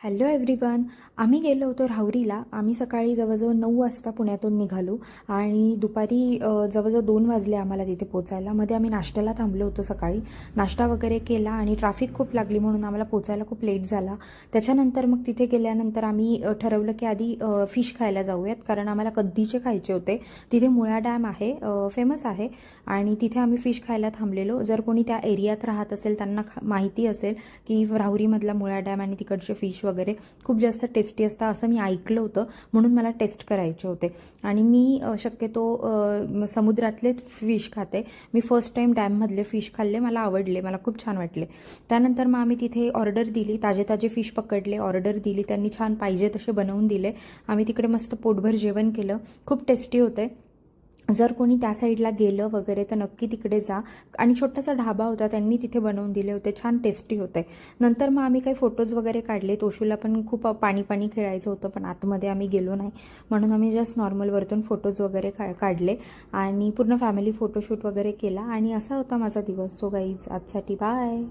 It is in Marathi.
Hello everyone. आम्ही गेलो होतो राहुरीला. आम्ही सकाळी जवळजवळ 9 वाजता पुण्यातून निघालो आणि दुपारी जवळजवळ 2 वाजले आम्हाला तिथे पोचायला. मध्ये आम्ही नाश्त्याला थांबलो होतो. सकाळी नाश्ता वगैरे केला आणि ट्रॅफिक खूप लागली म्हणून आम्हाला पोचायला खूप लेट झाला. त्याच्यानंतर मग तिथे गेल्यानंतर आम्ही ठरवलं की आधी फिश खायला जाऊयात, कारण आम्हाला कद्दीचे खायचे होते. तिथे मुळा डॅम आहे, फेमस आहे, आणि तिथे आम्ही फिश खायला थांबलेलो. जर कोणी त्या एरियात राहत असेल त्यांना माहिती असेल की राहुरीमधला मुळा डॅम आणि तिकडचे फिश वगैरे खूप जास्त टेस्टी असतात असं मी ऐकलं होतं, म्हणून मला टेस्ट करायचे होते. आणि मी शक्यतो समुद्रातले फिश खाते. मी फर्स्ट टाईम डॅममधले फिश खाल्ले, मला आवडले, मला खूप छान वाटले. त्यानंतर मग आम्ही तिथे ऑर्डर दिली, ताजे ताजे फिश पकडले, ऑर्डर दिली, त्यांनी छान पाहिजे तसे बनवून दिले. आम्ही तिकडे मस्त पोटभर जेवण केलं, खूप टेस्टी होते. जर कोणी त्या साईडला गेलं वगैरे तर नक्की तिकडे जा. आणि छोटासा ढाबा होता, त्यांनी तिथे बनवून दिले होते, छान टेस्टी होते. नंतर मग आम्ही काही फोटोज वगैरे काढले. तोशूला पण खूप पाणी पाणी खेळायचं होतं, पण आतमध्ये आम्ही गेलो नाही, म्हणून आम्ही जस्ट नॉर्मलवरतून फोटोज वगैरे काढले आणि पूर्ण फॅमिली फोटोशूट वगैरे केला. आणि असा होता माझा दिवस. सो गाईज, आजसाठी बाय.